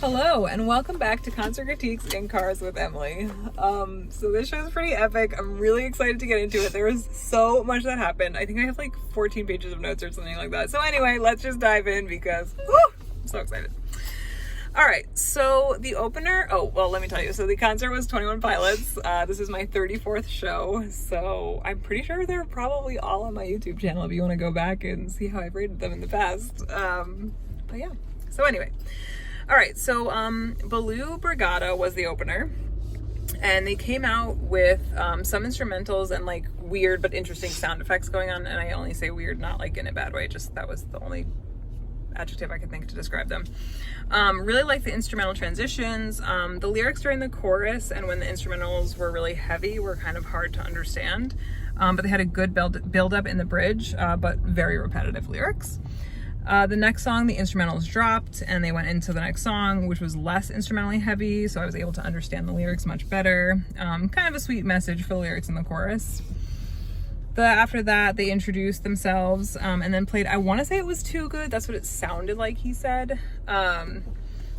Hello and welcome back to Concert Critiques in Cars with Emily. So this show is pretty epic. I'm really excited to get into it. There was so much that happened. I think I have like 14 pages of notes or something like that. So anyway, let's just dive in because I'm so excited. All right, so the opener, let me tell you. So the concert was 21 Pilots. This is my 34th show, so I'm pretty sure they're probably all on my YouTube channel if you want to go back and see how I've rated them in the past. But yeah, so anyway. All right, so Balu Brigada was the opener, and they came out with some instrumentals and like weird but interesting sound effects going on, and I only say weird not like in a bad way, just that was the only adjective I could think to describe them. Really like the instrumental transitions. The lyrics during the chorus and when the instrumentals were really heavy were kind of hard to understand, but they had a good build up in the bridge, but very repetitive lyrics. The next song, the instrumentals dropped and they went into the next song, which was less instrumentally heavy, so I was able to understand the lyrics much better. Kind of a sweet message for the lyrics in the chorus. After that, they introduced themselves and then played, I want to say it was Too Good, that's what it sounded like he said.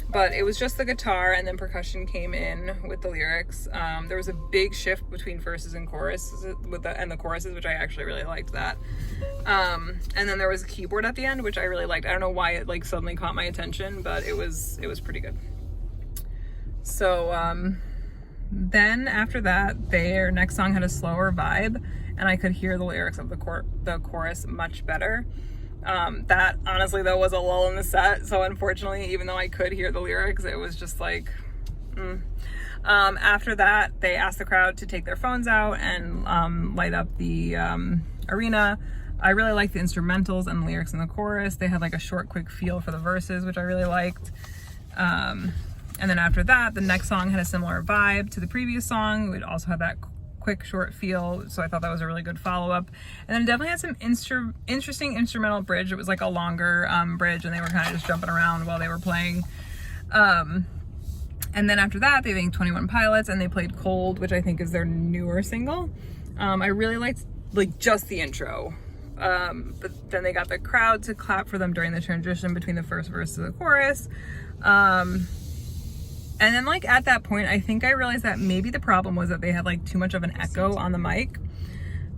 But it was just the guitar and then percussion came in with the lyrics. There was a big shift between verses and choruses and the choruses, which I actually really liked that. And then there was a keyboard at the end, which I really liked. I don't know why it like suddenly caught my attention, but it was pretty good. So then after that, their next song had a slower vibe, and I could hear the lyrics of the chorus much better. That honestly though was a lull in the set, so unfortunately even though I could hear the lyrics, it was just like after that they asked the crowd to take their phones out and light up the arena. I really liked the instrumentals and the lyrics in the chorus. They had like a short quick feel for the verses, which I really liked. And then after that, the next song had a similar vibe to the previous song. It also had that quick short feel, so I thought that was a really good follow-up. And then it definitely had some interesting instrumental bridge. It was like a longer bridge, and they were kind of just jumping around while they were playing. And then after that they thanked 21 Pilots and they played Cold, which I think is their newer single. I really liked like just the intro, but then they got the crowd to clap for them during the transition between the first verse to the chorus. And then like at that point, I think I realized that maybe the problem was that they had like too much of an echo on the mic.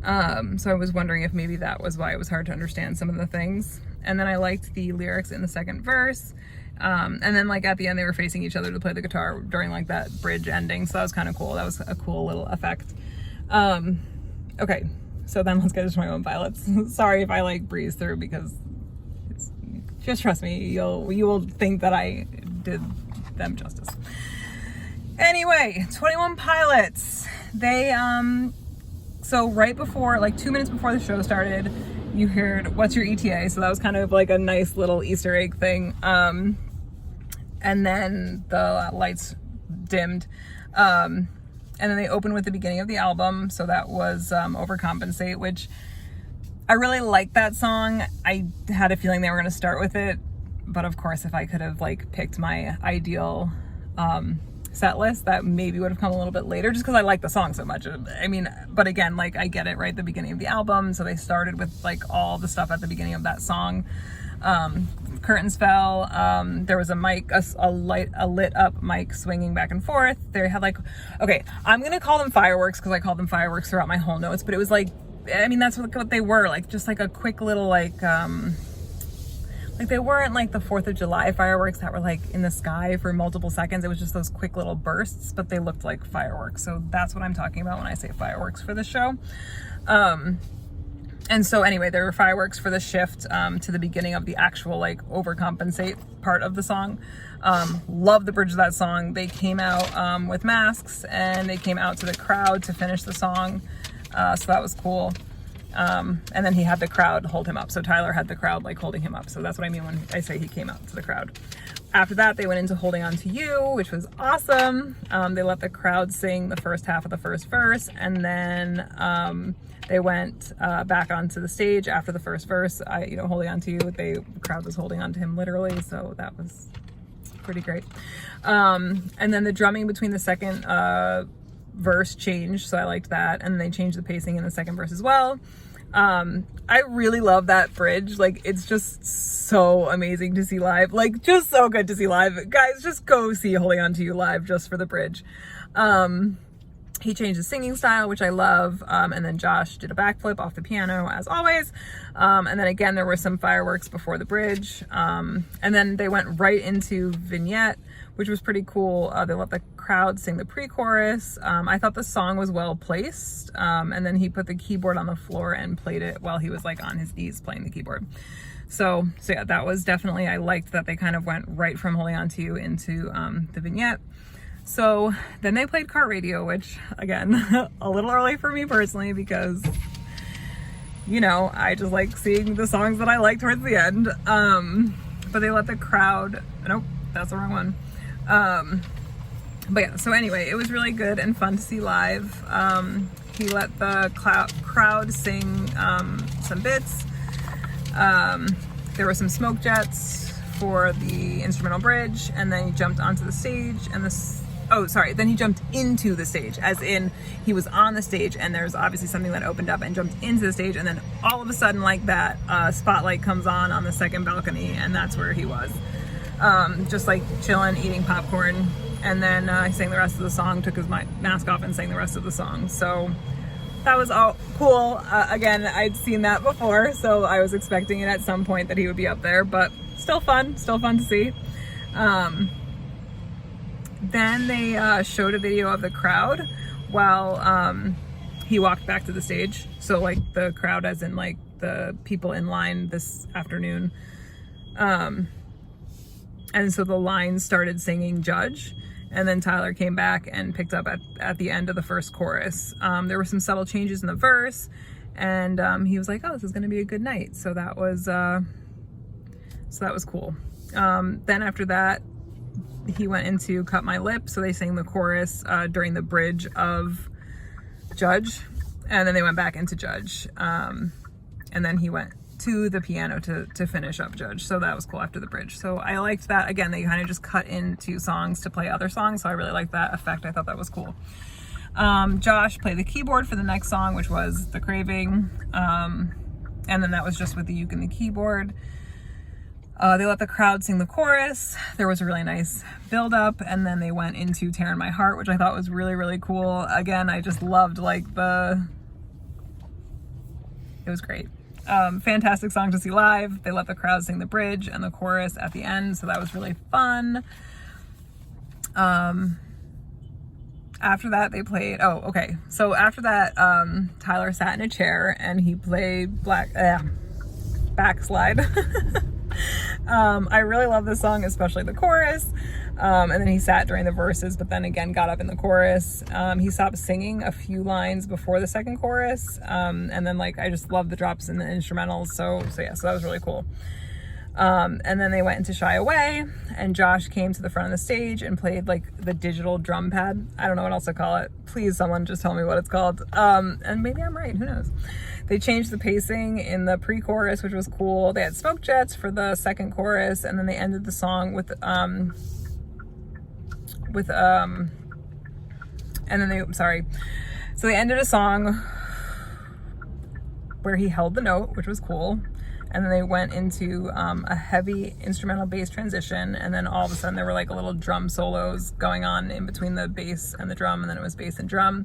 So I was wondering if maybe that was why it was hard to understand some of the things. And then I liked the lyrics in the second verse. And then like at the end, they were facing each other to play the guitar during like that bridge ending. So that was kind of cool. That was a cool little effect. Okay, so then let's get to 21 Pilots. Sorry if I like breeze through because just trust me, you will think that I did them justice. Anyway, 21 Pilots, they so right before, like 2 minutes before the show started, you heard "What's Your ETA?" So that was kind of like a nice little Easter egg thing. And then the lights dimmed, and then they opened with the beginning of the album, so that was Overcompensate, which I really liked that song. I had a feeling they were going to start with it, but of course, if I could have like picked my ideal set list, that maybe would have come a little bit later, just because I like the song so much. I mean, but again, like I get it, right? The beginning of the album, so they started with like all the stuff at the beginning of that song. Curtains fell. There was a mic, a lit up mic swinging back and forth. They had like, okay, I'm gonna call them fireworks because I called them fireworks throughout my whole notes, but it was like, I mean, that's what they were, like just like a quick little like they weren't like the 4th of July fireworks that were like in the sky for multiple seconds. It was just those quick little bursts, but they looked like fireworks. So that's what I'm talking about when I say fireworks for the show. And so anyway, there were fireworks for the shift to the beginning of the actual like Overcompensate part of the song. Love the bridge of that song. They came out with masks and they came out to the crowd to finish the song. So that was cool. And then he had the crowd hold him up. So Tyler had the crowd like holding him up. So that's what I mean when I say he came out to the crowd. After that, they went into Holding On To You, which was awesome. They let the crowd sing the first half of the first verse, and then they went back onto the stage after the first verse. Holding On To You, the crowd was holding on to him literally, so that was pretty great. And then the drumming between the second verse changed, so I liked that, and they changed the pacing in the second verse as well. I really love that bridge. Like, it's just so amazing to see live. Like, just so good to see live. Guys, just go see Holding On To You live just for the bridge. He changed his singing style, which I love. And then Josh did a backflip off the piano, as always. And then again, there were some fireworks before the bridge. And then they went right into Vignette, which was pretty cool. They let the crowd sing the pre-chorus. I thought the song was well placed. And then he put the keyboard on the floor and played it while he was like on his knees playing the keyboard. So yeah, that was definitely, I liked that they kind of went right from Holding On To You into the Vignette. So then they played Car Radio, which again, a little early for me personally, because, you know, I just like seeing the songs that I like towards the end. But they let the crowd, nope, that's the wrong one. But yeah, so anyway, it was really good and fun to see live. He let the crowd sing some bits. There were some smoke jets for the instrumental bridge, and then he jumped onto the stage and then he jumped into the stage, as in he was on the stage and there's obviously something that opened up and jumped into the stage, and then all of a sudden like that, spotlight comes on the second balcony, and that's where he was. Just like chilling, eating popcorn, and then he sang the rest of the song, took his mask off and sang the rest of the song. So that was all cool. Again, I'd seen that before, so I was expecting it at some point that he would be up there, but still fun to see. Then they showed a video of the crowd while he walked back to the stage. So like the crowd as in like the people in line this afternoon. And so the line started singing Judge, and then Tyler came back and picked up at the end of the first chorus. There were some subtle changes in the verse, and he was like, oh, this is gonna be a good night. So that was cool. Then after that, he went into Cut My Lip, so they sang the chorus during the bridge of Judge, and then they went back into Judge, and then he went to the piano to finish up Judge. So that was cool after the bridge. So I liked that. Again, they kind of just cut into songs to play other songs, so I really liked that effect. I thought that was cool. Josh played the keyboard for the next song, which was The Craving, and then that was just with the uke and the keyboard. They let the crowd sing the chorus. There was a really nice build up, and then they went into Tearing My Heart, which I thought was really, really cool. Again, I just loved like it was great. Fantastic song to see live. They let the crowd sing the bridge and the chorus at the end, so that was really fun. After that they played, so after that, Tyler sat in a chair and he played Backslide. I really love this song, especially the chorus. And then he sat during the verses, but then again got up in the chorus. He stopped singing a few lines before the second chorus. And then like, I just love the drops in the instrumentals. So yeah, so that was really cool. And then they went into Shy Away, and Josh came to the front of the stage and played like the digital drum pad. I don't know what else to call it. Please, someone just tell me what it's called. And maybe I'm right, who knows? They changed the pacing in the pre-chorus, which was cool. They had smoke jets for the second chorus, and then they ended the song with so they ended a song where he held the note, which was cool. And then they went into a heavy instrumental bass transition, and then all of a sudden there were like a little drum solos going on in between the bass and the drum, and then it was bass and drum.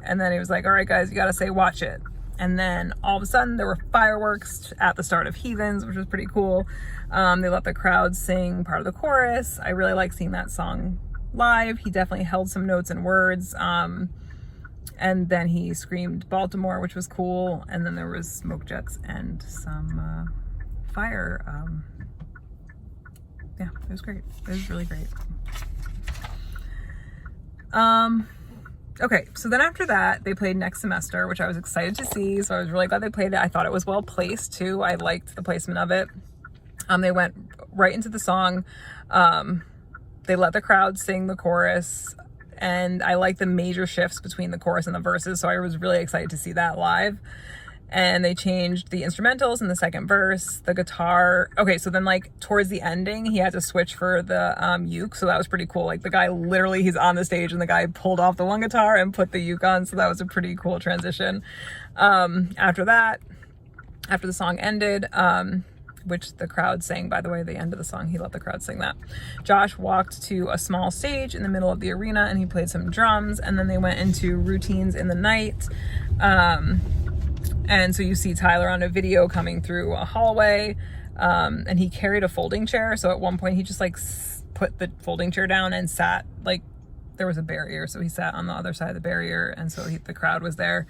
And then he was like, all right guys, you gotta say watch it. And then all of a sudden there were fireworks at the start of Heathens, which was pretty cool. They let the crowd sing part of the chorus. I really like seeing that song live. He definitely held some notes and words. And then he screamed Baltimore, which was cool. And then there was smoke jets and some fire. Yeah, it was great. It was really great. Okay, so then after that, they played Next Semester, which I was excited to see. So I was really glad they played it. I thought it was well placed too. I liked the placement of it. They went right into the song. They let the crowd sing the chorus. And I like the major shifts between the chorus and the verses, so I was really excited to see that live. and they changed the instrumentals in the second verse, the guitar. Okay, so then like towards the ending, he had to switch for the uke, so that was pretty cool. Like the guy literally, he's on the stage and the guy pulled off the one guitar and put the uke on, so that was a pretty cool transition. After that, after the song ended, which the crowd sang, by the way, the end of the song, he let the crowd sing that. Josh walked to a small stage in the middle of the arena and he played some drums, and then they went into Routines in the Night. And so you see Tyler on a video coming through a hallway, and he carried a folding chair. So at one point he just like put the folding chair down and sat, like there was a barrier, so he sat on the other side of the barrier, and so the crowd was there.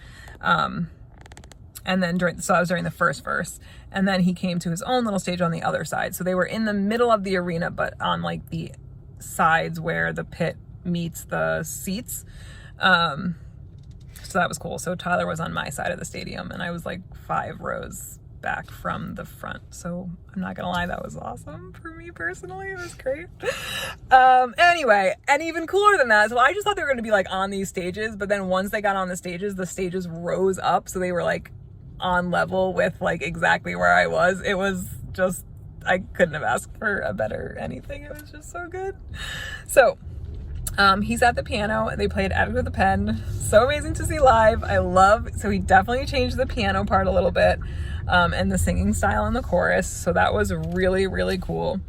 And then so I was during the first verse, and then he came to his own little stage on the other side. So they were in the middle of the arena, but on like the sides where the pit meets the seats. So that was cool. So Tyler was on my side of the stadium, and I was like 5 rows back from the front. So I'm not gonna lie, that was awesome for me personally. It was great. Anyway, and even cooler than that, so I just thought they were gonna be like on these stages, but then once they got on the stages rose up, so they were like on level with like exactly where I was. It was just, I couldn't have asked for a better anything. It was just so good. So he's at the piano, and they played Addict with a Pen. So amazing to see live. So he definitely changed the piano part a little bit, and the singing style in the chorus. So that was really, really cool.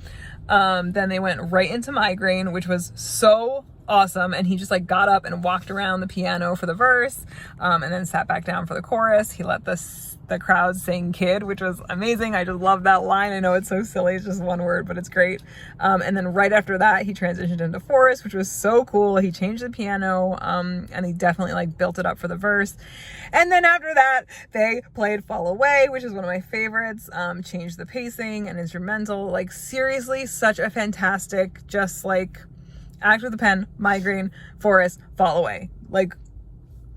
Then they went right into Migraine, which was so awesome. And he just like got up and walked around the piano for the verse, and then sat back down for the chorus. He let the crowd sing Kid, which was amazing. I just love that line. I know it's so silly, it's just one word, but it's great. And then right after that, he transitioned into Forest, which was so cool. He changed the piano, and he definitely like built it up for the verse. And then after that, they played Fall Away, which is one of my favorites. Changed the pacing and instrumental. Like seriously, such a fantastic, just like Act with a Pen, Migraine, Forest, Fall Away. Like,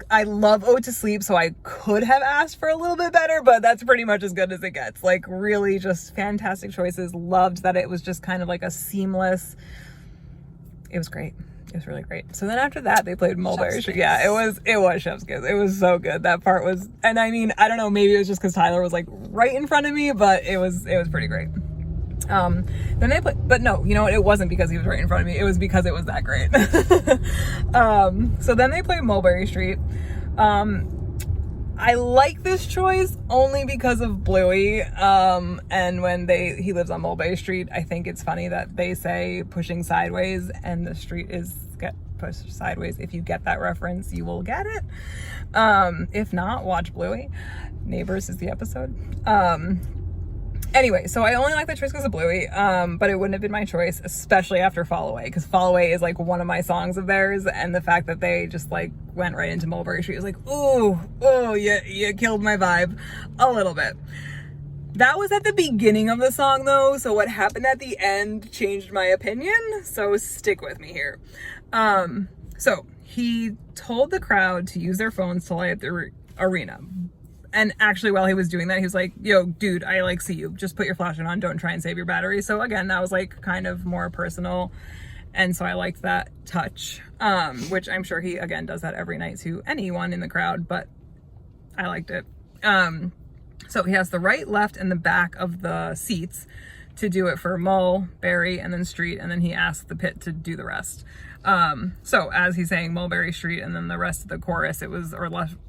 I love Ode to Sleep, so I could have asked for a little bit better, but that's pretty much as good as it gets. Like, really just fantastic choices. Loved that it was just kind of like a seamless, it was great. It was really great. So then after that, they played Mulberry Street. Yeah, it was Chef's Kiss. It was so good. That part was, and I mean, I don't know, maybe it was just because Tyler was like right in front of me, but it was pretty great. Then they played, but no, you know what? It wasn't because he was right in front of me. It was because it was that great. So then they played Mulberry Street. I like this choice only because of Bluey. And when he lives on Mulberry Street, I think it's funny that they say pushing sideways and the street is get pushed sideways. If you get that reference, you will get it. If not, watch Bluey. Neighbors is the episode. Anyway, so I only like that choice because of Bluey, but it wouldn't have been my choice, especially after Fall Away, because Fall Away is like one of my songs of theirs, and the fact that they just like went right into Mulberry Street was like, ooh, you killed my vibe a little bit. That was at the beginning of the song though, so what happened at the end changed my opinion, so stick with me here. So he told the crowd to use their phones to light up the arena. And actually, while he was doing that, he was like, yo, dude, I like see you. Just put your flashlight on. Don't try and save your battery. So again, that was like kind of more personal. And so I liked that touch, which I'm sure he, again, does that every night to anyone in the crowd, but I liked it. So he has the right, left, and the back of the seats to do it for Mulberry and then Street. And then he asked the pit to do the rest. So as he's saying Mulberry Street and then the rest of the chorus,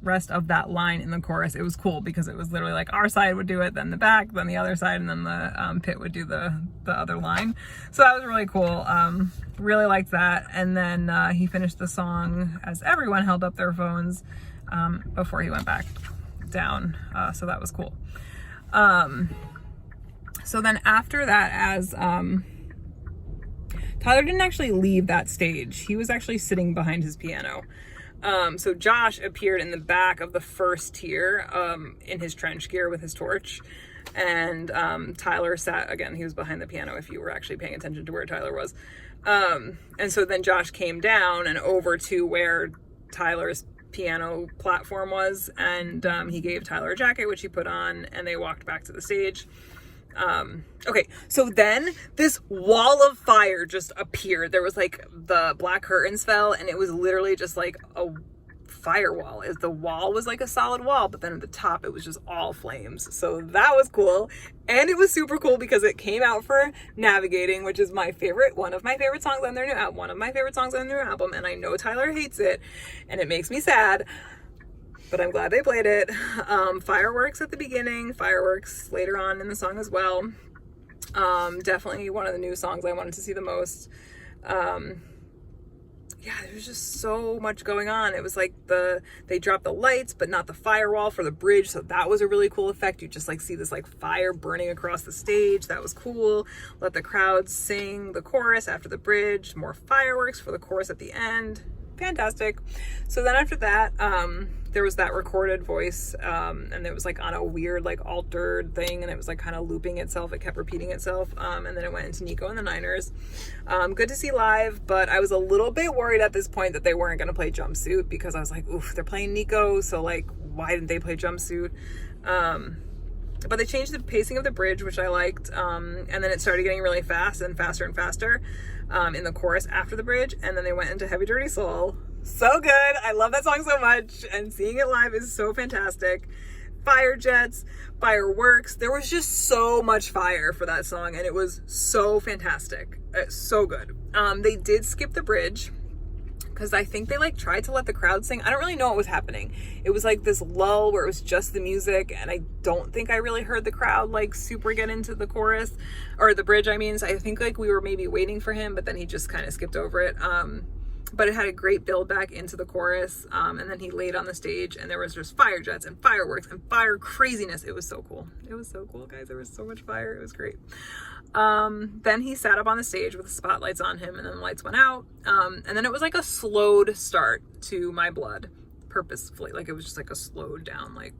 rest of that line in the chorus, it was cool because it was literally like our side would do it, then the back, then the other side, and then the pit would do the other line. So that was really cool. Really liked that. And then he finished the song as everyone held up their phones before he went back down. So that was cool. So then after that, as Tyler didn't actually leave that stage. He was actually sitting behind his piano. So Josh appeared in the back of the first tier in his trench gear with his torch. And Tyler sat, again, he was behind the piano if you were actually paying attention to where Tyler was. And so then Josh came down and over to where Tyler's piano platform was. And he gave Tyler a jacket, which he put on, and they walked back to the stage. Okay, so then this wall of fire just appeared. There was like the black curtains fell, and it was literally just like a firewall. The wall was like a solid wall, but then at the top it was just all flames. So that was cool. And it was super cool because it came out for Navigating, which is one of my favorite songs on their new album, and I know Tyler hates it and it makes me sad, but I'm glad they played it. Fireworks at the beginning, fireworks later on in the song as well. Definitely one of the new songs I wanted to see the most. Yeah, there was just so much going on. It was like they dropped the lights, but not the firewall for the bridge. So that was a really cool effect. You just like see this like fire burning across the stage. That was cool. Let the crowd sing the chorus after the bridge. More fireworks for the chorus at the end. Fantastic. So then after that, there was that recorded voice, and it was like on a weird like altered thing, and it was like kind of looping itself. It kept repeating itself, and then it went into Nico and the Niners. Good to see live, but I was a little bit worried at this point that they weren't going to play Jumpsuit, because I was like, oof, they're playing Nico, so like why didn't they play Jumpsuit? But they changed the pacing of the bridge, which I liked, and then it started getting really fast and faster and faster in the chorus after the bridge, and then they went into Heavy Dirty Soul. So good. I love that song so much, and seeing it live is so fantastic. Fire jets, fireworks. There was just so much fire for that song, and it was so fantastic. So good. They did skip the bridge because I think they like tried to let the crowd sing. I don't really know what was happening. It was like this lull where it was just the music, and I don't think I really heard the crowd like super get into the chorus or the bridge. I mean, so I think like we were maybe waiting for him, but then he just kind of skipped over it. But it had a great build back into the chorus, and then he laid on the stage, and there was just fire jets and fireworks and fire craziness. It was so cool. It was so cool, guys. There was so much fire. It was great. Then he sat up on the stage with the spotlights on him, and then the lights went out, and then it was like a slowed start to My Blood, purposefully. Like it was just like a slowed down, like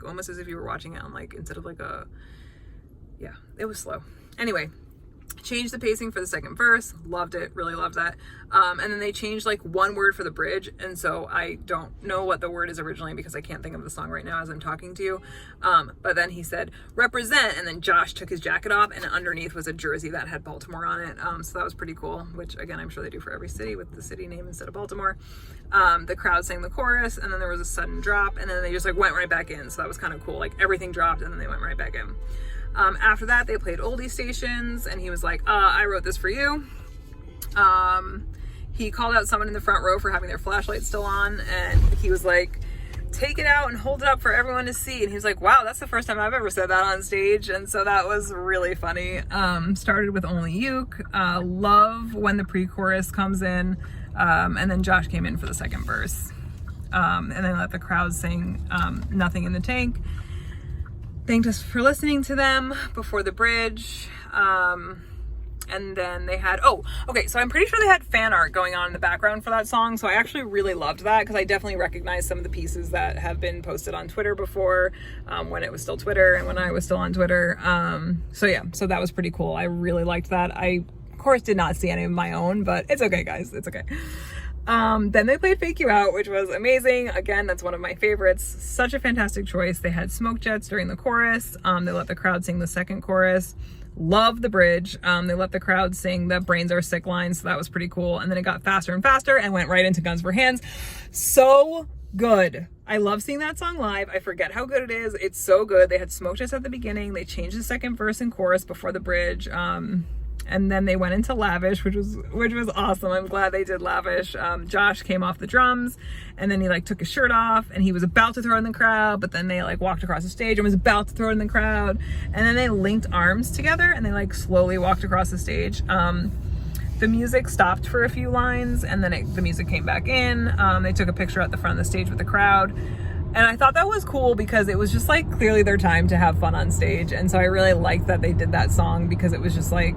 almost as if you were watching it on like, instead of like a, yeah, it was slow. Anyway, changed the pacing for the second verse. Loved it. Really loved that. And then they changed like one word for the bridge. And so I don't know what the word is originally because I can't think of the song right now as I'm talking to you. But then he said, represent. And then Josh took his jacket off, and underneath was a jersey that had Baltimore on it. So that was pretty cool, which again, I'm sure they do for every city with the city name instead of Baltimore. The crowd sang the chorus, and then there was a sudden drop, and then they just like went right back in. So that was kind of cool. Like everything dropped and then they went right back in. After that, they played Oldie Stations, and he was like, I wrote this for you. He called out someone in the front row for having their flashlight still on, and he was like, take it out and hold it up for everyone to see. And he was like, wow, that's the first time I've ever said that on stage. And so that was really funny. Started with Only Uke. Love when the pre-chorus comes in, and then Josh came in for the second verse. And then let the crowd sing Nothing in the Tank. Thanked us for listening to them before the bridge. And then they had, so I'm pretty sure they had fan art going on in the background for that song. So I actually really loved that because I definitely recognized some of the pieces that have been posted on Twitter before, when it was still Twitter and when I was still on Twitter. So that was pretty cool. I really liked that. I, of course, did not see any of my own, but it's okay, guys. It's okay. Then they played Fake You Out, which was amazing. Again, that's one of my favorites. Such a fantastic choice. They had smoke jets during the chorus. They let the crowd sing the second chorus. Love the bridge. They let the crowd sing the Brains Are Sick line, so that was pretty cool. And then it got faster and faster and went right into Guns for Hands. So good. I love seeing that song live. I forget how good it is. It's so good. They had smoke jets at the beginning. They changed the second verse and chorus before the bridge. And then they went into Lavish, which was awesome. I'm glad they did Lavish. Josh came off the drums, and then he like took his shirt off, and he was about to throw it in the crowd, but then they like walked across the stage and was about to throw it in the crowd, and then they linked arms together and they like slowly walked across the stage. The music stopped for a few lines, and then the music came back in. They took a picture at the front of the stage with the crowd. And I thought that was cool because it was just like clearly their time to have fun on stage. And so I really liked that they did that song because it was just like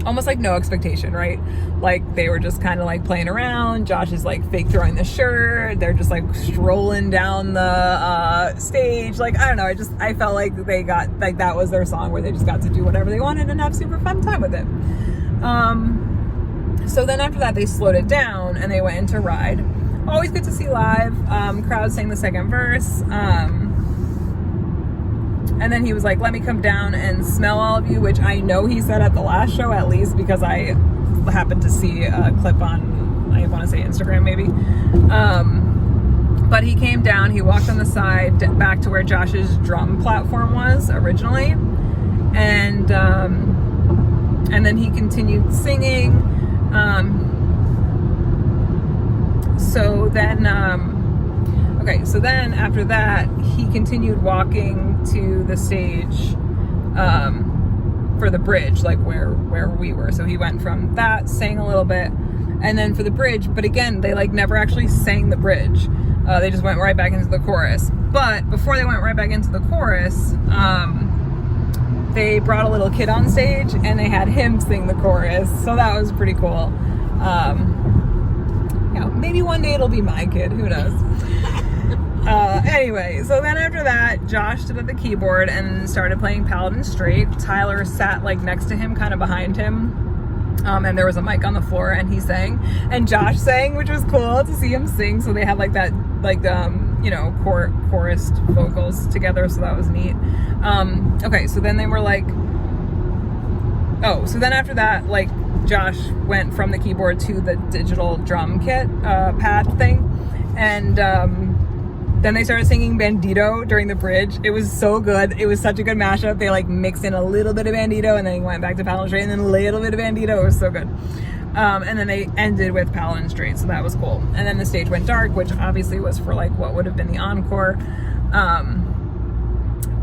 almost like no expectation, right? Like they were just kind of like playing around. Josh is like fake throwing the shirt. They're just like strolling down the stage. Like, I don't know. I felt like they got like that was their song where they just got to do whatever they wanted and have super fun time with it. So then after that, they slowed it down and they went into Ride. Always good to see live. Crowd sang the second verse. And then he was like, let me come down and smell all of you, which I know he said at the last show, at least because I happened to see a clip on I want to say Instagram maybe. But he came down, he walked on the side back to where Josh's drum platform was originally, and then he continued singing. So then after that, he continued walking to the stage for the bridge, like where we were. So he went from that, sang a little bit, and then for the bridge, but again, they like never actually sang the bridge. They just went right back into the chorus. But before they went right back into the chorus, they brought a little kid on stage and they had him sing the chorus. So that was pretty cool. Maybe one day it'll be my kid, who knows? Anyway, so then after that, Josh stood at the keyboard and started playing Paladin Straight. Tyler sat like next to him, kind of behind him. And there was a mic on the floor and he sang, and Josh sang, which was cool to see him sing. So they had like that, like, chorused vocals together. So that was neat. Okay. So then they were like, so then after that, like, Josh went from the keyboard to the digital drum kit, pad thing. And, then they started singing Bandito during the bridge. It was so good. It was such a good mashup. They like mixed in a little bit of Bandito and then he went back to Paladin Straight and then a little bit of Bandito. It was so good. And then they ended with Paladin Straight, so that was cool. And then the stage went dark, which obviously was for like what would have been the encore.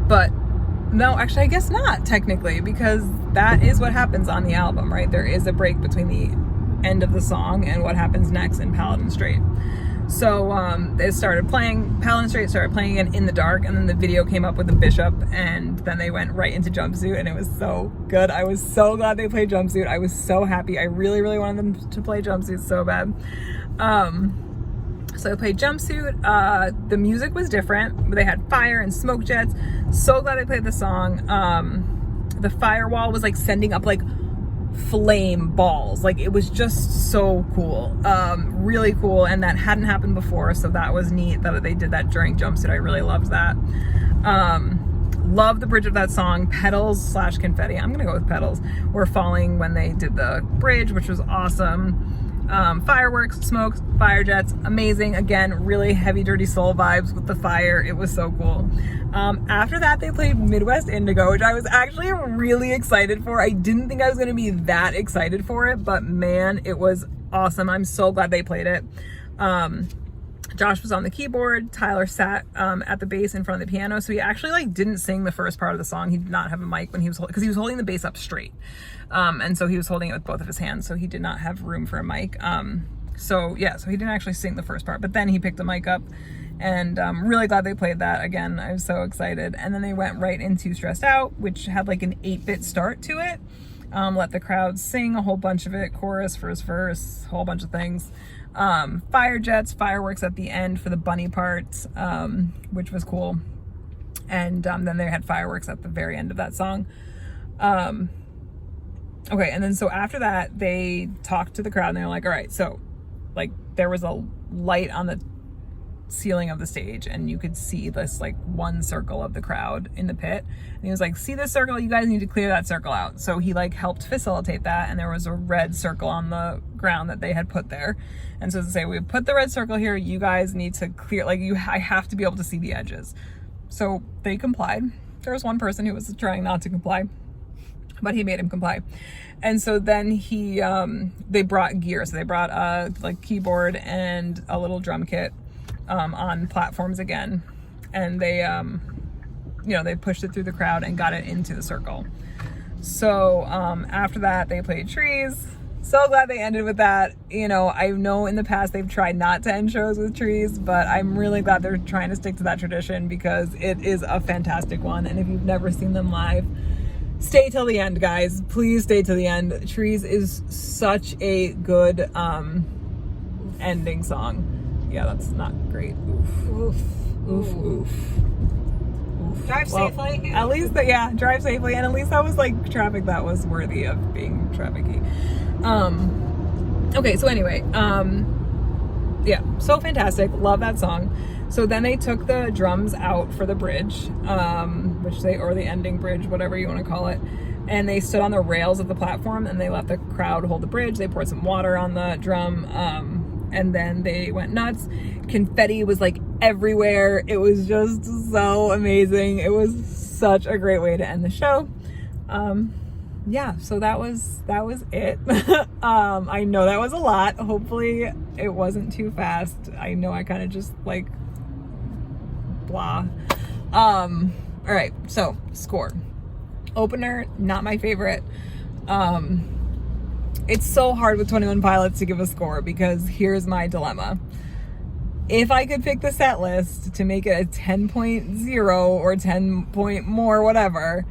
But no, actually I guess not technically, because that is what happens on the album, right? There is a break between the end of the song and what happens next in Paladin Straight. So they started playing, Paladin Straight started playing again in the dark, and then the video came up with the bishop, and then they went right into Jumpsuit, and it was so good. I was so glad they played Jumpsuit. I was so happy. I really, really wanted them to play Jumpsuit so bad. So they played Jumpsuit. The music was different. They had fire and smoke jets. So glad they played the song. The firewall was like sending up like flame balls. Like, it was just so cool. Really cool, and that hadn't happened before, so that was neat that they did that during Jumpsuit. I really loved that. Love the bridge of that song. Petals / confetti, I'm gonna go with petals, were falling when they did the bridge, which was awesome. Fireworks, smokes, fire jets, amazing. Again, really heavy Dirty Soul vibes with the fire. It was so cool. After that, they played Midwest Indigo, which I was actually really excited for. I didn't think I was going to be that excited for it, but man, it was awesome. I'm so glad they played it. Josh was on the keyboard. Tyler sat at the bass in front of the piano, so he actually like didn't sing the first part of the song. He did not have a mic when he was, because he was holding the bass up straight, and so he was holding it with both of his hands, so he did not have room for a mic. So he didn't actually sing the first part, but then he picked the mic up, and I'm really glad they played that. Again, I was so excited. And then they went right into Stressed Out, which had like an 8-bit start to it. Let the crowd sing a whole bunch of it, chorus, first verse, whole bunch of things. Fire jets, fireworks at the end for the bunny part, which was cool. And then they had fireworks at the very end of that song. Okay, and then so after that, they talked to the crowd and they were like, all right, so like there was a light on the ceiling of the stage and you could see this like one circle of the crowd in the pit, and he was like, see this circle, you guys need to clear that circle out. So he like helped facilitate that, and there was a red circle on the ground that they had put there, and so to say, we put the red circle here, you guys need to clear, like I have to be able to see the edges. So they complied. There was one person who was trying not to comply, but he made him comply. And so then they brought gear. So they brought a like keyboard and a little drum kit on platforms again, and they they pushed it through the crowd and got it into the circle. So after that, they played Trees. So glad they ended with that. I know in the past they've tried not to end shows with Trees, but I'm really glad they're trying to stick to that tradition, because it is a fantastic one. And if you've never seen them live, stay till the end, guys. Please stay till the end. Trees is such a good ending song. Yeah, that's not great. Oof. Oof. Oof. Oof. Drive safely. At least drive safely, and at least that was like traffic that was worthy of being trafficy. Okay, so anyway, so fantastic. Love that song. So then they took the drums out for the bridge, or the ending bridge, whatever you want to call it. and they stood on the rails of the platform and they let the crowd hold the bridge. They poured some water on the drum, and then they went nuts. Confetti was like everywhere. It was just so amazing. It was such a great way to end the show. Yeah, so that was it. I know that was a lot. Hopefully it wasn't too fast. I know I kind of just like blah. All right, so score. Opener, not my favorite. It's so hard with 21 Pilots to give a score because here's my dilemma. If I could pick the set list to make it a 10.0 or 10 point more, whatever,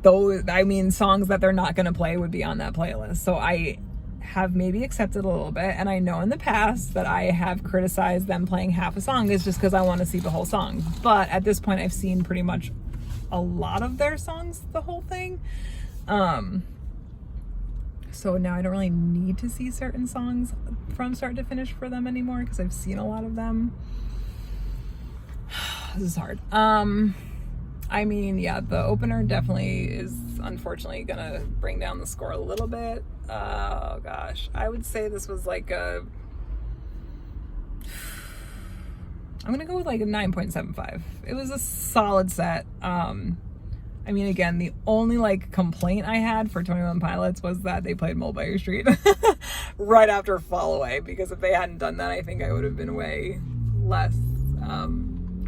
those, I mean, songs that they're not going to play would be on that playlist. So I have maybe accepted a little bit. And I know in the past that I have criticized them playing half a song is just because I want to see the whole song. But at this point, I've seen pretty much a lot of their songs, the whole thing. So now I don't really need to see certain songs from start to finish for them anymore because I've seen a lot of them. This is hard. I mean, yeah, the opener definitely is unfortunately gonna bring down the score a little bit. Oh gosh, I would say this was like I'm gonna go with like a 9.75. It was a solid set. I mean, again, the only like complaint I had for 21 Pilots was that they played Mulberry Street right after Fall Away, because if they hadn't done that, I think I would have been way less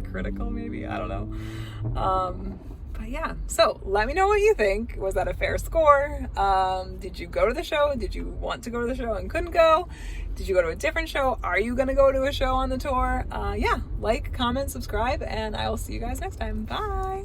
critical, maybe. I don't know. But yeah, so let me know what you think. Was that a fair score? Did you go to the show? Did you want to go to the show and couldn't go? Did you go to a different show? Are you going to go to a show on the tour? Yeah, like, comment, subscribe, and I will see you guys next time. Bye.